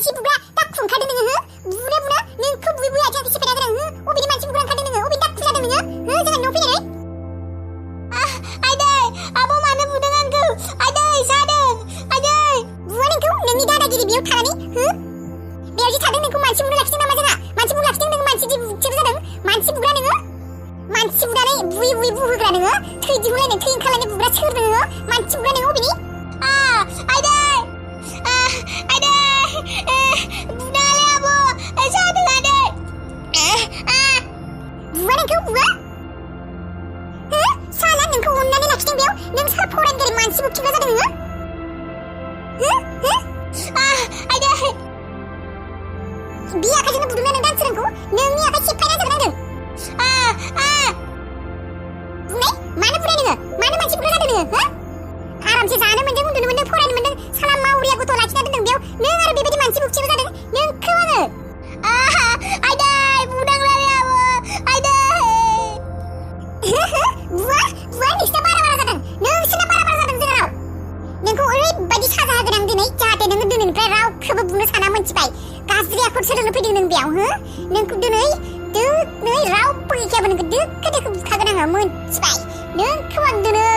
मानसि बुग्रा दाखु ओंखारदों नोङो हो बुनो नोंखौ बुयै बुयै आथिं सेफायना होदों हो अबेनि मानसि बुग्रा ओंखारदों नोङो अबेनि दाखु जादों नोङो हो जोंहा न'आव फैनानै आइदै आब' मानो बुदों आंखौ आइदै जादों आइदै बुवा नोंखौ नोंनि दादागिरि बेयाव थानानै हो बेयाव जि थादों नोंखौ मानसि बुनो लाखिदों नामा जोंहा मानसि बुनो लाखिदों नोङो मानसि जेबो जादों मानसि बुग्रा नोङो मानसि बुनानै बुयै बुयै बुहोग्रा नोङो थै दिहुनलायनो थै ओंखारलायनो बुग्रा सोर नोङो मानसि बुग्रा नोङो अबेनि आइदै आइदै बुनालै आब' जादों आइदै बुवा नोंखौ बुवा हो साला नोंखौ अननानै लाखिदों बेयाव नों सोर फरायनो मानसि बुखिग्रा जादों नोङो हो आइदै बे आखाइजोंनो बुदोंना नों दानसोरांखौ नोंनि आखाइ सेफायना जोबनांदों बुनाय मानो बुनाय नोङो मानो मानसि बुग्रा जादों नोङो हो आरामसे जानो मोन्दों उन्दुनो मोन्दों फरायनो मोन्दों साला मावरिया गथ' लाखिना दोनदों बेयाव नों आरो बेबायदि मानसि बुखिग्रा जादों नोंखौ आङो आइदै बुनांलाय आब' आइदै बुवा नोंसिना बारा जादों नोंसिना बारा जादों जोंनाव नोंखौ ओरैबायदि साजा होगोन आं दिनै जाहाथे नोङो दिनैनिफ्राय रावखौबो बुनो साना मोनथिबाय गाज्रि आखुर सोलोंनो फैदों नों बेयाव हो नोंखौ दिनै रावबो गैखायाबो नोंखौ दोखो बुखागोन आङो मोनथिबाय नोंखौ आं दिनै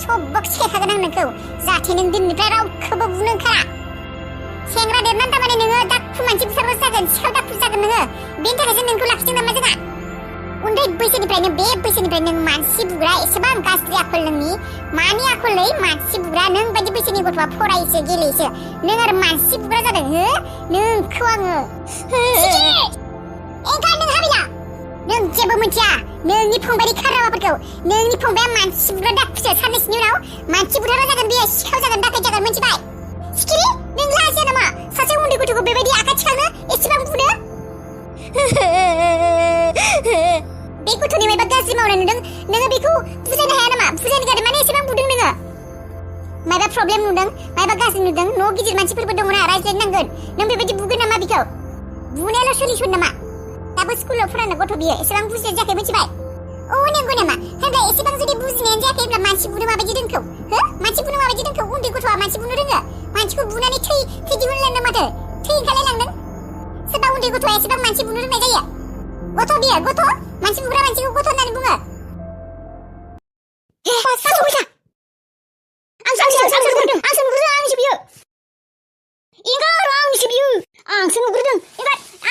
सबक सिखायखागोन आं नोंखौ जाहाथे नों दिनैनिफ्राय रावखौबो बुनो ओंखारा सेंग्रा देरनानै थारमाने नोङो दाखु मानसि बुथारग्रा जागोन सिखाव दाखु जागोन नोङो बेनि थाखायसो नोंखौ लाखिदों नामा जोंहा उन्दै बैसोनिफ्रायनो बे बैसोनिफ्राय नों मानसि बुग्रा एसेबां गाज्रि आखल नोंनि मानि आखलै मानसि बुग्रा नों बायदि बैसोनि गथ'आ फरायसो गेलेयोसो नों आरो मानसि बुग्रा जादों हो नोंखौ आङो एंगार नों हाबिला नों जेबो मिथिया नोंनि फंबायनि खारावाफोरखौ नोंनि फंबाया मानसि बुग्रा दाखुसो साननैसोनि उनाव मानसि बुग्रा जागोन बेयो सिखाव जागोन दाखाय जागोन मिथिबाय सिखिरि नों लाजिया नामा सासे उन्दै गथ'खौ बेबायदि आखाइ थिखांनो एसेबां बुनो बे गथ'नि मायबा गाज्रि मावनाय नुदों नोङो बेखौ बुजायनो हाया नामा बुजायनो गारदों माने एसेबां बुदों नोङो मायबा प्रब्लेम नुदों मायबा गाज्रि नुदों न' गिदिर मानसिफोरबो दङ ना रायज्लायनो नांगोन नों बेबायदि बुगोन नामा बेखौ बुनायाल' सोलिसोन नामा दाबो स्कुलाव फरायनो गथ' बियो एसेबां बुजिनाय जायाखै मिथिबाय नंगौ नामा होनब्ला एसेबां जुदि बुजिनायानो जायाखै होनब्ला मानसि बुनो माबायदि रोंखौ हो मानसि बुनो माबायदि रोंखौ उन्दै गथ'आ मानसि बुनो रोङो मानसिखौ बुनानै थै दिहुनलांदों माथो थै ओंखारलायलांदों सोरबा उन्दै गथ'आ एसेबां मानसि बुनो रोंनाय जायो गथ' बियो गथ' मानसि बुग्रा मानसिखौ गथ' होननानै बुङो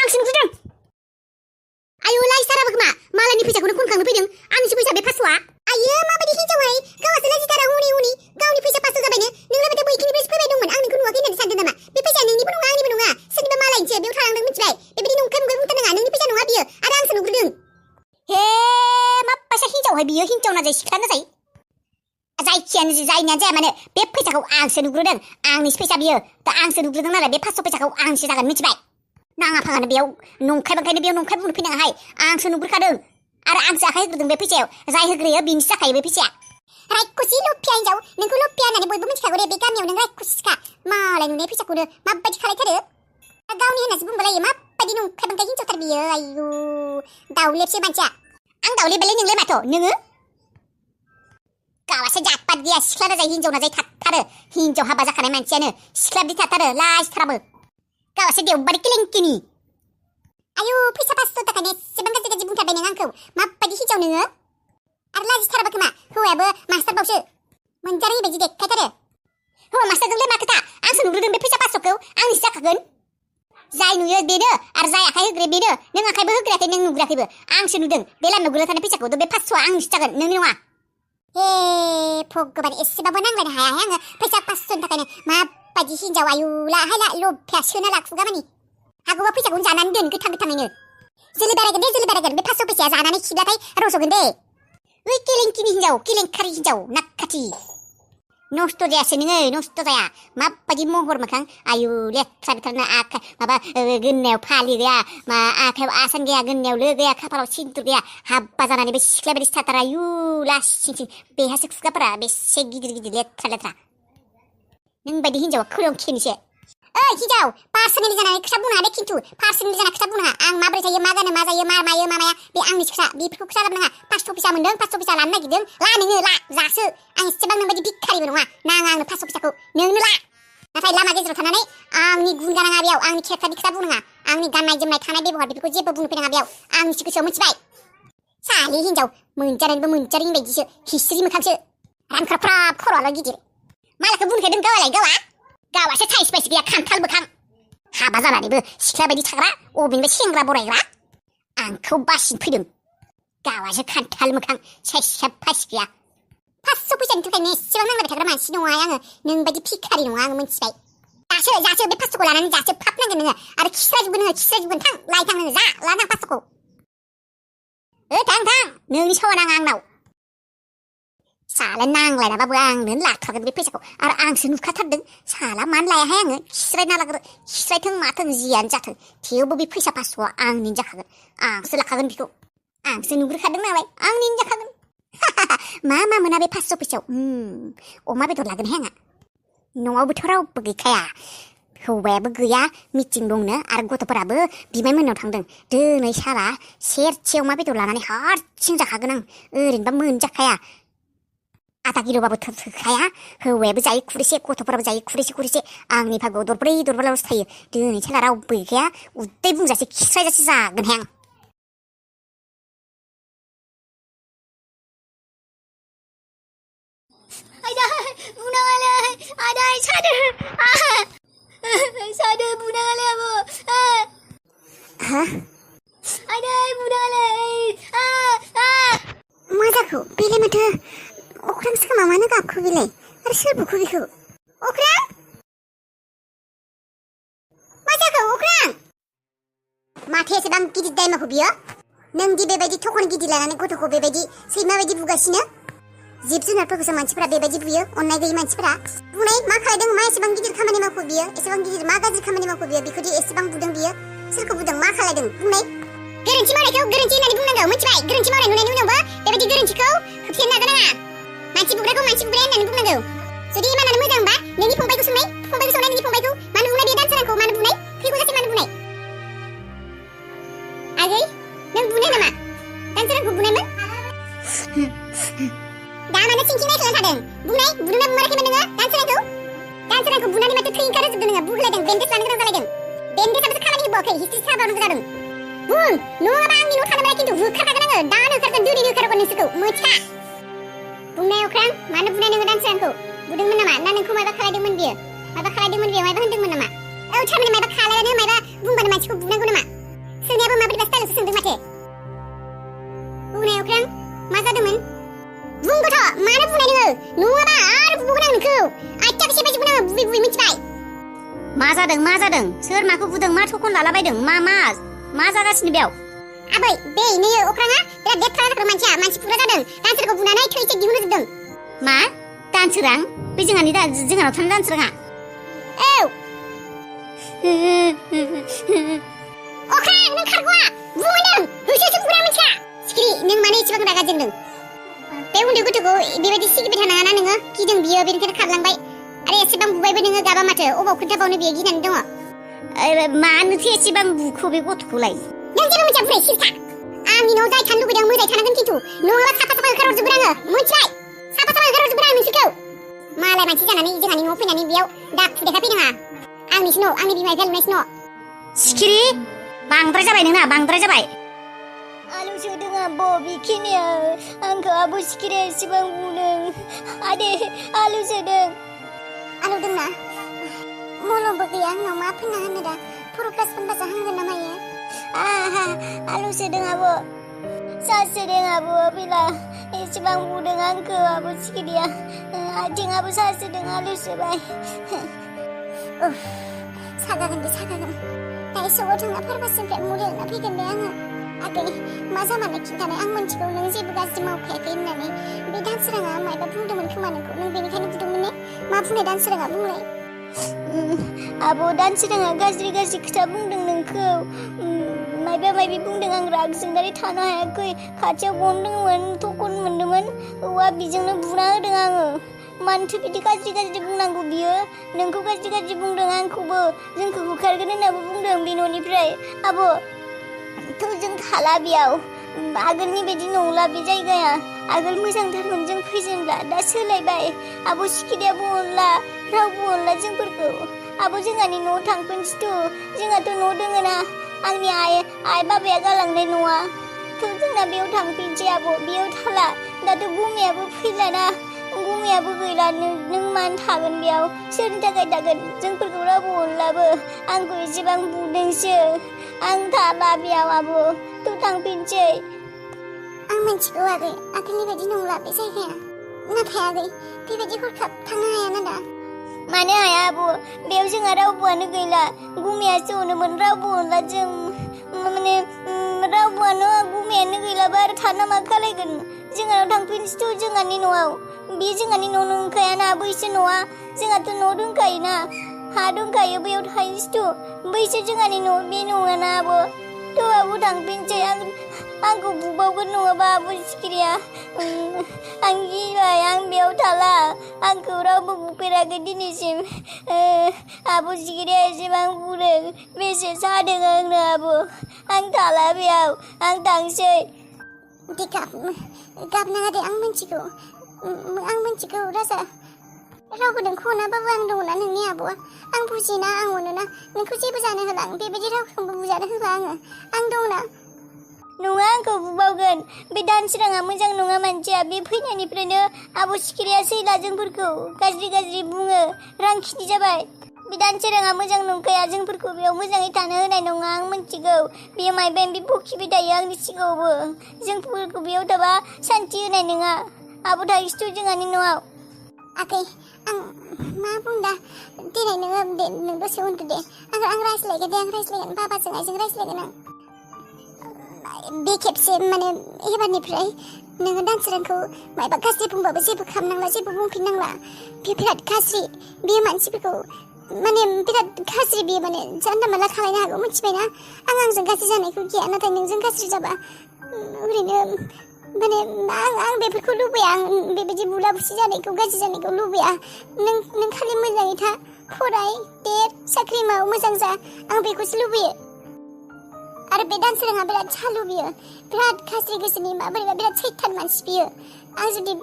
आंसो नुग्रोदों आयु लाइसाराबो खोमा मालायनि फैसाखौनो खनखांनो फैदों आंनिसो फैसा बे पासस'आ आयो माबायदि हिनजावहाय गावहासो लाजिथारा हनै गावनि फैसा पासस' जाबायनो नोंलाय माथो बैखिनिफ्रायसो फैबाय दंमोन आं नोंखौ नुवाखै होननानै सानदों नामा बे फैसाया नोंनिबो नङा आंनिबो नङा सोरनिबा मालायनिसो बेयाव थालांदों मिथिबाय बेबायदि नंखाय बुंथार नाङा नोंनि फैसा नङा बियो आरो आंसो नुग्रोदों हे माबायसा हिनजावहाय बियो हिनजाव ना जाय सिख्ला ना जाय जायखियानो जायनियानो जाया मानो बे फैसाखौ आंसो नुग्रोदों आंनिसो फैसा बियो दा आंसो नुग्रोदों नालाय बे 500 फैसाखौ आंसो जागोन मिथिबाय नाङा फाङानो बेयाव नंखाय बांखायनो बेयाव नंखाय बुंनो फैनाङाहाय आंसो नुग्रोखादों आरो आंसो आखाइ होग्रोदों बे फैसायाव जाय होग्रोयो बिनिसो जाखायो बे फैसाया रायखुसि लफिया हिनजाव नोंखौ लफिया होननानै बयबो मिथिखागौ दे बे गामियाव नों रायखुसिखा मालाय नुनाय फैसाखौनो माबायदि खालायथारो गावनि होननासो बुंबालायो माबायदि नंखाय बांखाय हिनजावथार बियो आयु दाउलेबसो मानसिया आं दाउलेबालाय नोंलाय माथो नोङो गावासो जातपात गैया सिख्ला ना जाय हिनजाव ना जाय थाथारो हिनजाव हाबा जाखानाय मानसियानो सिख्ला बिदि थाथारो लाजिथाराबो गावासो देवबारि केलेंकिनि आयु फैसा 500 थाखानि एसेबां गाज्रि बुंथारबाय नों आंखौ माबायदि हिनजाव नोङो आरो लाजिथाराबो खोमा हौवायाबो मास्टारबावसो मोनजारोङै बायदि देखायथारो हौवा मास्टारजोंलाय मा खोथा आंसो नुग्रोदों बे फैसा 500खौ आंनिसो जाखागोन जाय नुयो बेनो आरो जाय आखाइ होग्रो बेनो नों आखाइबो होग्रायाखै नों नुग्राखैबो आंसो नुदों बे लामायाव गोलैना थानाय फैसाखौथ' बे 500आ आंनिसो जागोन नोंनि नङा हे भगबान एसेबाबो नांलायनो हायाहाय आङो फैसा 500नि थाखायनो माबायदि हिनजाव आयुला हायला लफिया सोना लाखुगा मानि हागौबा फैसाखौनो जानानै दोन गोथाङैनो जोलै बारायगोन बे 500 फैसाया जानानै खिब्लाथाय रज'गोन दे ओइ केलेंकिनि हिनजाव केलेंखारि हिनजाव नाक्काथि नस्त जायासै नोङो नस्त जाया माबायदि महर मोखां आयु लेथ्रा बिथारना आखाइ माबा गोननायाव फालि गैया मा आखाइयाव आसान गैया गोननायाव लो गैया खाफालाव सिन्दुर गैया हाबा जानानै बे सिख्ला बायदि सिथाथारा आयु लासिंसिं बेहासो खुगाफोरा बेसे गिदिर लेथ्रा नों बायदि हिनजावा खोलोमखिनिसो ओइ हिनजाव पार्सनेलि जानानै खोथा बुंनो हादे खिन्थु पार्सनेलि जाना खोथा बुंनो हा आं माबोरै थायो मा गानो मा जायो मा मायो मा माया बे आंनि खोथा बेफोरखौ खोथा लाबनाङा 500 फैसा मोन्दों 500 फैसा लानो नागिरदों ला नोङो ला जासो आं एसेबां नोंबायदि भिखारिबो नङा नाङा आंनो 500 फैसाखौ नोंनो ला नाथाय लामा गेजेराव थानानै आंनि गुन गानाङा बेयाव आंनि खेरेक्टारनि खोथा बुंनाङा आंनि गाननाय जोमनाय थानाय बेबहार बेफोरखौ जेबो बुंनो फैनाङा बेयाव आंनि गोसोआव मिथिबाय सालि हिनजाव मोनजानायबो मोनजारिनि बायदिसो हिस्रि मोखांसो रानख्राफ्राब खर'आल' गिदिर मालायखौ बुंखादों गावासो साइस बायस गैया खान्थाल मोखां हाबा जानानैबो सिख्ला बायदि थाग्रा अबेनिफ्राय सेंग्रा बरायग्रा आंखौ बासिनो फैदों गावासो खान्थाल मोखां साइस फाइस गैया 500 फैसानि थाखायनो एसेबां नांलायबाय थाग्रा मानसि नङा आङो नोंबायदि भिखारि नङा आङो मिथिबाय जासो बे 500खौ लानानै जासो फाप नांगोन नोङो आरो खिस्राजोबगोन थां लायथां नोङो जा लानां 500खौ थां नोंनि सावा नाङा आंनाव साला नांलायनाबाबो आंनो लाथारगोन बे फैसाखौ आरो आंसो नुखाथारदों साला मानो लायाहाय आङो खिस्रायना लाग्रो खिस्रायथों माथों जियानो जाथों थेवबो बे फैसा 500आ आंनिनो जाखागोन आंसो लाखागोन बेखौ आंसो नुग्रोखादों नालाय आंनिनो जाखागोन मा मोना बे 500 फैसायाव अमा बेदर लागोनहाय आंहा न'आवबोथ' रावबो गैखाया हौवायाबो गैया मिटिं दंनो आरो गथ'फोराबो बिमायमोननाव थांदों दिनै साला सेरसे अमा बेदर लानानै हारसिं जाखागोन आं ओरैनोबा मोनजाखाया आधा किल'बाबो थोखाया हौवायाबो जायो खुरैसे गथ'फोराबो जायो खुरैसे आंनि भागोआव दरब्रै दरबाल'सो थायो दिनै साला रावबो गैखाया उदै बुंजासे खिस्रायजासे जागोनहाय आं आदाय सादो बुनाङालै आब' आदाय बुनाङालै मा जाखो बेलाय माथो अख्रांसो खोमा मानो गाबखो बेलाय आरो सोर बुखो बेखौ अख्रां मा जाखो अख्रां माथो एसेबां गिदिर दायमाखौ बियो नोंदि बेबायदि थखन गिदिर लानानै गथ'खौ बेबायदि सैमा बायदि बुगासिनो जिब जुनारफोरखौसो मानसिफोरा बेबायदि बुयो अननाय गैयै मानसिफोरा बुनाय मा खालायदों मा एसेबां गिदिर खामानि मावखो बियो एसेबां गिदिर मा गाज्रि खामानि मावखो बियो बेखौदि एसेबां बुदों बियो सोरखौ बुदों मा खालायदों बुंनाय गोरोन्थि मावनायखौ गोरोन्थि होननानै बुंनांगौ मिथिबाय गोरोन्थि मावनाय नुनायनि उनावबो बेबायदि गोरोन्थिखौ होबथेनो नाजानाङा मानसि बुग्राखौ मानसि बुग्राय होननानै बुंनांगौ जुदि इमानानो मोजांबा नोंनि फंबायखौ सोंनाय नोंनि फंबायखौ मानो बुनाय बे दानसोरांखौ मानो बुनाय थैगौजासे मानो बुनाय आगै नों बुनाय नामा दानसोरांखौ बुनायमोन दा मानो सिंखि नायख्लायना थादों बुंनाय बुदोंना बुमाराखैमोन नोङो दानसोरांखौ बुनानै माथो थै ओंखारजोबदों नोङो बुगलायदों बेन्डेज लानो गोनां जालायदों बेन्डेजआबोसो खामानि होबावाखै हिस्ट्रि साबावनांगौ जादों बुं नङाबा आंनि न'आव थानो मोना खिन्थु होखारखागोन आङो दानो होखारगोन दिनैनो होखारगोन नोंसोरखौ मोथिखा बुंनाय अख्रां मानो बुनाय नोङो दानसोरांखौ बुदोंमोन नामा ना नोंखौ माबा खालायदोंमोन बियो माबा होनदोंमोन नामा थारमाने माबा खालायनानै माबा बुंबानो मानसिखौ बुनांगौ नामा सोंनायाबो माबोरैबा स्टाइलसो सोंदों माथो बुंनाय अख्रां मा जादोंमोन बुं गथ' मानो बुंनाय नोङो नङाबा आरो बुबोगोन आं नोंखौ आथिया बेसे बायदि बुनाङो बुबै मिथिबाय मा जादों सोर माखौ बुदों मा थखन लालाबायदों मा जागासिनो बेयाव आबै बे नै अख्राङा बिराद देथारा जाग्रा मानसि बुग्रा जादों दानसोरखौ बुनानै थै एसे दिहुनजोबदों मा दानसोरां बे जोंहानाव थानाय दानसोराङा औ अख्रां नों खारग'आ बुंदों होसोसो बुग्रा मानसिया सिखिरि नों मानो एसेबां रागा जोंदों बे उन्दै गथ'खौ बेबायदि सिगिबाय थानाङा ना नोङो गिदों बियो बेनिखायनो खारलांबाय आरो एसेबां बुबायबो नोङो गाबा माथो अबाव खोन्थाबावनो बियो गिनानै दङ मानोथो एसेबां बुखो बे गथ'खौलाय नों जेबो मिथिया बुरै सिरिथा आंनि न'आव जाय थानो लुबैदों मोजाङै थानांगोन खिन्थु नङाबा साफा होखारहरजोबगोन आङो मिथिबाय साफा होखारहरजोबगोन आं नोंसोरखौ मालाय मानसि जानानै जोंहानि न'आव फैनानै बेयाव दाखु देखा फैनाङा आंनिसो न' आंनि बिमा बिफाया लुनायसो न' सिखिरि बांद्राय जाबाय नोंना बांद्राय जाबाय आलु सोदों आब' बेखिनिया आंखौ आब' सिखिरिया एसेबां बुदों आदे आलु सोदों आलु दोंना मलमबो गैया आंनाव मा फोनना होनो दा फर'क्लास फोनबासो हामगोन ना मायो आलु सोदों आब' सासोदों आब' बेला एसेबां बुदों आंखौ आब' सिखिरिया आथिङाबो सासोदों आलु सोबाय सागागोन दायो सौआव थांना फार्मासिनिफ्राय मुलि लाना फैगोन दे आङो आगै मा जामारनो खिन्थानाय आं मोनथिगौ नों जेबो गाज्रि मावखायाखै होननानै बे दानसोराङा मायबा बुंदोंमोन खोमा नोंखौ नों बेनिखायनो बुदोंमोन ने मा बुंनाय दानसोराङा बुंलाय आब' दानसोराङा गाज्रि खोथा बुंदों नोंखौ मायबा बुंदों आं राग जोंनानै थानो हायाखै खाथियाव गन दंमोन थखन मोनदोंमोन औवा बिजोंनो बुना होदों आङो मानोथो बिदि गाज्रि बुंनांगौ बियो नोंखौ गाज्रि बुंदों आंखौबो जोंखौ होखारगोन होननाबो बुंदों बे न'निफ्राय आब' थ' जों थाला बेयाव आगोलनि बायदि नंला बे जायगाया आगोल मोजांथारमोन जों फैजेनब्ला दा सोलायबाय आब' सिखिरियाबो अनला रावबो अनला जोंफोरखौ आब' जोंहानि न'आव थांफिनसैथ' जोंहाथ' न' दोङोना आंनि आइ बाबाया गालांनाय न'आ थ' जोंना बेयाव थांफिनसै आब' बेयाव थाला दाथ' गुमैयाबो फैलाना गुमैयाबो गैला नों मानो थागोन बेयाव सोरनि थाखाय थागोन जोंफोरखौ रावबो अनलाबो आंखौ एसेबां बुदोंसो आं थाला बेयाव आब' थ' थांफिनसै आं मिथिगौ आगै आगोलनि बायदि नंला बे जायगाया नाथाय आगै बेबायदि हरखाब थांनो हायाना दा मानो हाया आब' बेयाव जोंहा रावबोआनो गैला गुमैयासो अनोमोन रावबो अनला जों माने रावबोआनो गुमैयानो गैलाबा आरो थाना मा खालायगोन जोंहानाव थांफिनसैथ' जोंहानि न'आव बे जोंहानि न' नंखायाना बैसो न'आ जोंहाथ' न' दंखायोना हा दंखायो बैयाव थाहैनोसैथ' बैसो जोंहानि न' बे नङाना आब' थ' आब' थांफिनसै आंखौ बुबावगोन नङाबा आब' सिखिरिया आं गिबाय आं बेयाव थाला आंखौ रावबो बुफेराखै दिनैसिम आब' सिखिरिया एसेबां बुदों बेसे सादों आंनो आब' आं थाला बेयाव आं थांसै दे गाबनाङा दे आं मिथिगौ राजा रावबो नोंखौ अनाबाबो आं दङना नोंनि आब'आ आं बुजियोना आं अनोना नोंखौ जेबो जानो होला आं बेबायदि रावखौबो बुजानो होला आं दंना नङा आंखौ बुबावगोन बे दानसोराङा मोजां नङा मानसिया बे फैनायनिफ्रायनो आब' सिखिरिया सैला जोंफोरखौ गाज्रि बुङो रांखिनि जाबाय बे दानसोराङा मोजां नंखाया जोंफोरखौ बेयाव मोजाङै थानो होनाय नङा आं मिथिगौ बेयो मायबा बे बखिबाय थायो आंनि सिगाङावबो जोंफोरखौ बेयाव थाबा सान्थि होनाय नङा आब' थाहैसैथ' जोंहानि न'आव आगै आं मा बुंदा दिनै नों दसे उन्दु दे आं रायज्लायगोन बाबाजों आइजों रायज्लायगोन आं बे खेबसे माने एबारनिफ्राय नोङो दानसोरांखौ मायबा गाज्रि बुंबाबो जेबो खालामनांला जेबो बुंफिननांला बे बिराद गाज्रि बे मानसिफोरखौ माने बिराद गाज्रि बे माने जानला मानला खालायनो हागौ मिथिबायना आंजों गाज्रि जानायखौ गिया नाथाय नोंजों गाज्रि जाबा ओरैनो माने आं बेफोरखौ लुबैया आं बेबायदि बुला बुसि जानायखौ गाज्रि जानायखौ लुबैया नों खालि मोजाङै था फराय देर साख्रि माव मोजां जा आं बेखौसो लुबैयो आरो बे दानसोराङा बिराद सालु बियो बिराद गाज्रि गोसोनि माबोरैबा बिराद सैथान मानसि बियो आं जुदि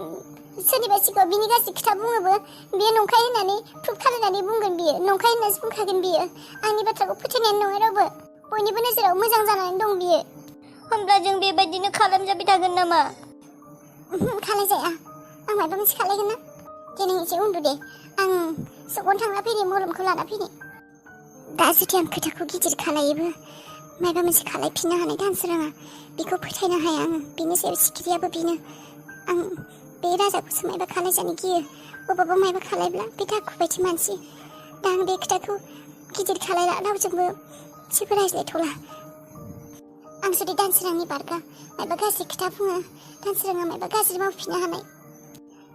सोरनिबा सिगाङाव बिनि गाज्रि खोथा बुङोबो बियो नंखाय होननानै प्रुफ खालामनानै बुंगोन बियो नंखाय होननासो बुंखागोन बियो आंनि बाथ्राखौ फोथायनायानो नङा रावबो बयनिबो नोजोराव मोजां जानानै दं बियो होमब्ला जों बेबायदिनो खालामजाबाय थागोन नामा खालायजाया आं माबा मोनसे खालायगोन ना दे नों एसे उन्दु दे आं सगन थांना फैनि मलमखौ लाना फैनि दा जुदि आं खोथाखौ गिदिर खालायोबो माबा मोनसे खालायफिननो हानाय दानसोराङा बेखौ फोथायनो हाया आङो बेनि सायाव सिखिरियाबो बेनो आं बे राजाखौसो माबा खालायजानो गियो अबावबा माबा खालायब्ला बे दाखु बायदि मानसि दा आं बे खोथाखौ गिदिर खालायला रावजोंबो जेबो रायज्लायथ'ला आं जुदि दानसोरांनि बारगा माबा गाज्रि खोथा बुङो दानसोराङा माबा गाज्रि मावफिननो हानाय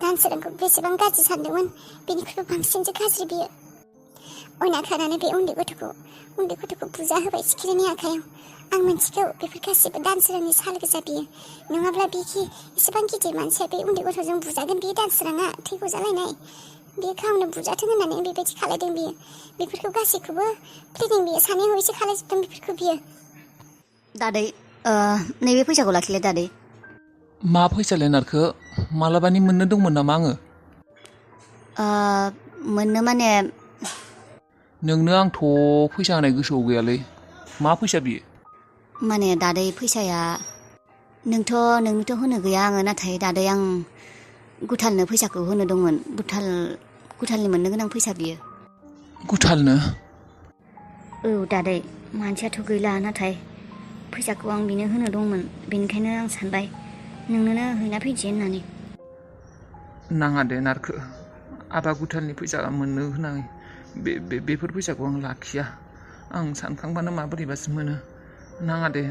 दानसोरांखौ बेसेबां गाज्रि सानदोंमोन बेनिख्रुइबो बांसिनसो गाज्रि बियो अयना खानानै बे उन्दै गथ'खौ बुजा होबाय सिखिरिनि आखायाव आं मिथिगौ बेफोर गासिबो दानसोरांनि साल गोजा बियो नङाब्ला बिखि एसेबां गिदिर मानसिया बे उन्दै गथ'जों बुजागोन बे दानसोराङा थै गजालायनाय बे गावनो बुजाथों होननानै बेबायदि खालायदों बियो बेफोरखौ गासैखौबो प्लेनिं बियो सानै हयैसो खालायजोबदों बेफोरखौ बियो दादै नैबे फैसाखौ लाखिलाय दादै मा फैसा लेनारखौ मालाबानि मोननो दंमोन नामा आङो मोननो माने नोंनो आंथ' फैसा होनाय गोसोआव गैयालै मा फैसा बियो माने दादै फैसाया नोंनोथ' होनो गैया आङो नाथाय दादै आं गुथालनो फैसाखौ होनो दंमोन गुथालनि मोननो गोनां फैसा बियो गुथालनो औ दादै मानसियाथ' गैला नाथाय फैसाखौ आं बिनो होनो दंमोन बेनिखायनो आं सानबाय नोंनोनो हैना फैनोसै होननानै नाङा दे नारखो आबा गुथालनि फैसा मोननो होनाय बेफोर फैसाखौ आं लाखिया आं सानखांबानो माबोरैबासो मोनो नाङा दे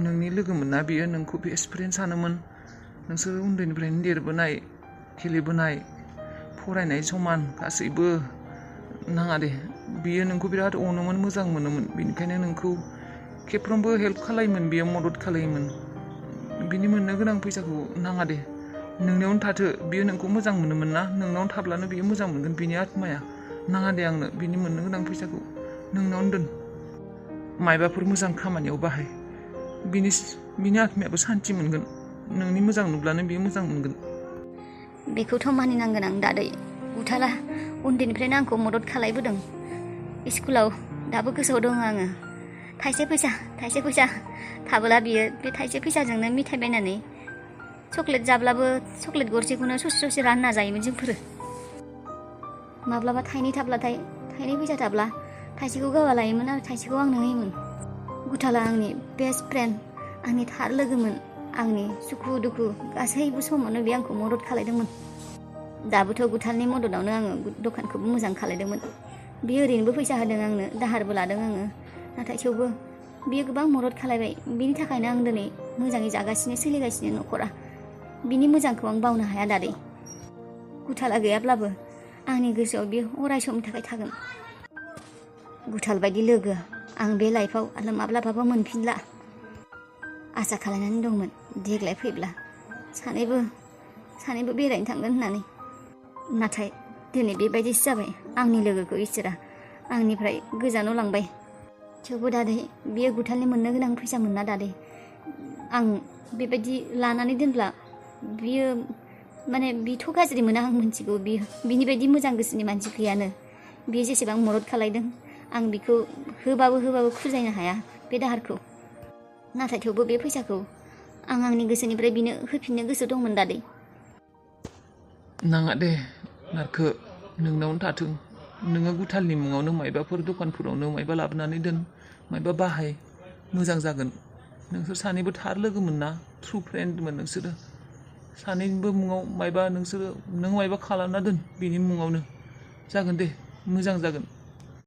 नोंनि लोगोमोन ना बियो नोंखौ बेस्ट फ्रेन्ड सानोमोन नोंसोर उन्दैनिफ्रायनो देरबोनाय गेलेबोनाय फरायनाय समान गासैबो नाङा दे बियो नोंखौ बिराद अनोमोन मोजां मोनोमोन बेनिखायनो नोंखौ खेबफ्रोमबो हेल्प खालायोमोन बियो मदद खालायोमोन बिनि मोननो गोनां फैसाखौ नाङा दे नोंनियावनो थाथो बियो नोंखौ मोजां मोनोमोन ना नोंनावनो थाब्लानो बियो मोजां मोनगोन बिनि आत्माया नाङा दे आंनो बिनि मोननो गोनां फैसाखौ नोंनावनो दोन मायबाफोर मोजां खामानियाव बाहाय बिनि आत्मायाबो सान्थि मोनगोन नोंनि मोजां नुब्लानो बियो मोजां मोनगोन। बेखौथ' मानिनांगोन आं दादै। गुथाला उन्दैनिफ्रायनो आंखौ मदद खालायबोदों। स्कुलाव दाबो गोसोआव दङ आङो। थाइसे फैसा थाबोला बियो बे थाइसे फैसाजोंनो मिथाइ बायनानै चक्लेट जाब्लाबो चक्लेट गरसेखौनो ससे रानना जायोमोन जोंफोरो। माब्लाबा थाइनै फैसा थाब्ला थाइसेखौ गावहा लायोमोन आरो थाइसेखौ आंनो होयोमोन। गुथाला आंनि बेस्ट फ्रेन्ड, आंनि थार लोगोमोन। आंनि सुखु दुखु गासैबो समावनो बे आंखौ मदद खालायदोंमोन। दाबोथ' गुथालनि मददावनो आङो दखानखौबो मोजां खालायदोंमोन। बियो ओरैनोबो फैसा होदों आंनो, दाहारबो लादों आङो। नाथाय थेवबो बियो गोबां मदद खालायबाय। बिनि थाखायनो आं दिनै मोजाङै जागासिनो सोलिगासिनो न'खरा। बिनि मोजांखौ आं बावनो हाया दादै। गुथाला गैयाब्लाबो आंनि गोसोआव बियो अराय समनि थाखाय थागोन। गुथाल बायदि लोगो आं बे लाइफआव आरो माब्लाबाबो मोनफिनला। आसा खालायनानै दंमोन देग्लाय फैब्ला सानैबो बेरायनो थांगोन होननानै। नाथाय दिनै बेबायदिसो जाबाय। आंनि लोगोखौ इसोरा आंनिफ्राय गोजानाव लांबाय। थेवबो दादै बियो गुथालनि मोननो गोनां फैसा मोनना दादै। आं बेबायदि लानानै दोनब्ला बियो बिथ' गाज्रि मोना आं मिथिगौ। बिनि बायदि मोजां गोसोनि मानसि गैयानो। बियो जेसेबां मदद खालायदों आं बिखौ होबाबो खुजायनो हाया बे दाहारखौ। नाथाय थेवबो बे फैसाखौ आं आंनि गोसोनिफ्राय बिनो होफिननो गोसो दंमोन दादै। नाङा दे नारखो, नोंनावनो थाथों। नोङो गुथालनि मुङावनो मायबाफोर दखानफोरावनो मायबा लाबोनानै दोन, मायबा बाहाय, मोजां जागोन। नोंसोर सानैबो थार लोगोमोन ना, ट्रु फ्रेन्डमोन नोंसोरो। सानैनिबो मुङाव नों मायबा खालामना दोन, बेनि मुङावनो जागोन दे, मोजां जागोन।